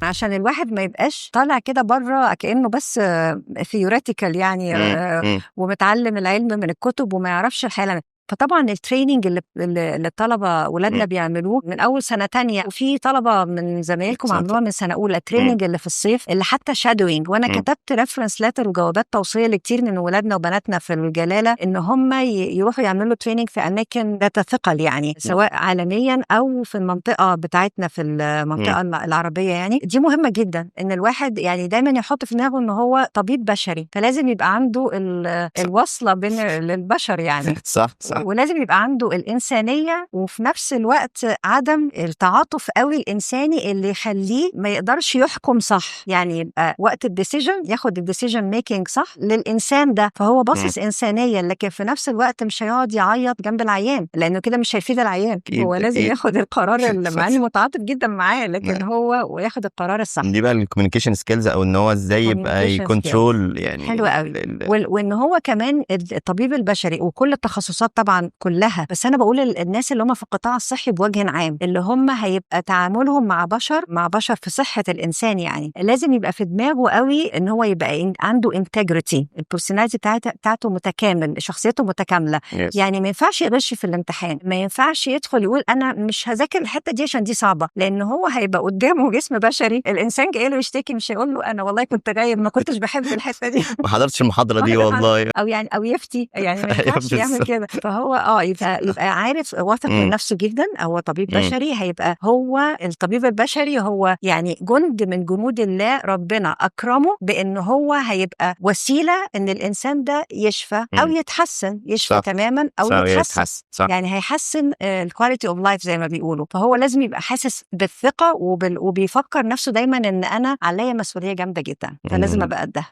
عشان الواحد ما يبقاش طالع كده بره كأنه بس ثيوريتيكال يعني ومتعلم العلم من الكتب وما يعرفش الحياة. فطبعا التريننج اللي الطلبه ولادنا بيعملوه من اول سنه تانية، وفي طلبه من زمايلكم عملوها من سنه اولى، التريننج اللي في الصيف اللي حتى شادوينج. وانا كتبت ريفرنس لاتر وجوابات توصيه لكتير من ولادنا وبناتنا في الجلاله ان هم يروحوا يعملوا تريننج في اماكن ذات ثقل، يعني سواء عالميا او في المنطقه بتاعتنا في المنطقه العربيه. يعني دي مهمه جدا ان الواحد يعني دايما يحط في دماغه ان هو طبيب بشري، فلازم يبقى عنده الوصله بين البشر يعني. صح. ولازم يبقى عنده الإنسانية، وفي نفس الوقت عدم التعاطف قوي الإنساني اللي يخليه ما يقدرش يحكم صح. يعني يبقى وقت الديسيجن ياخد الديسيجن ميكينج صح للإنسان ده، فهو باصص إنسانية، لكن في نفس الوقت مش هيقعد يعيط جنب العيان لأنه كده مش هيفيد العيان. هو لازم ياخد القرار اللي مع إنه متعاطف جدا معاه، لكن هو وياخد القرار الصح. دي بقى الكوميونيكيشن سكيلز، او ان هو ازاي يبقى يكنترول يعني. حلو قوي. وان هو كمان الطبيب البشري وكل التخصصات طبعا كلها، بس انا بقول الناس اللي هم في القطاع الصحي بوجه عام، اللي هم هيبقى تعاملهم مع بشر في صحة الانسان، يعني لازم يبقى في دماغه قوي ان هو يبقى عنده انتجريتي، البرسوناليتي بتاعته متكامل، شخصيته متكاملة. يعني ما ينفعش يغش في الامتحان، ما ينفعش يدخل يقول انا مش هذاكر الحتة دي عشان دي صعبة، لان هو هيبقى قدامه جسم بشري، الانسان جاي له يشتكي مش هيقول له انا والله كنت غايب ما كنتش بحب الحتة دي ما حضرتش المحاضرة دي والله، او يفتي، يعني ما ينفعش يعمل كده. فهو يبقى عارف واثق من نفسه جدا. هو طبيب بشري، هيبقى هو الطبيب البشري هو يعني جند من جنود الله، ربنا اكرمه بان هو هيبقى وسيله ان الانسان ده يشفى او يتحسن، يشفى صح. تماما او يتحسن صح. يعني هيحسن الكواليتي اوف لايف زي ما بيقولوا. فهو لازم يبقى حاسس بالثقه وبيفكر نفسه دايما ان انا عليا مسؤوليه جامده جدا، فلازم ابقى قدها.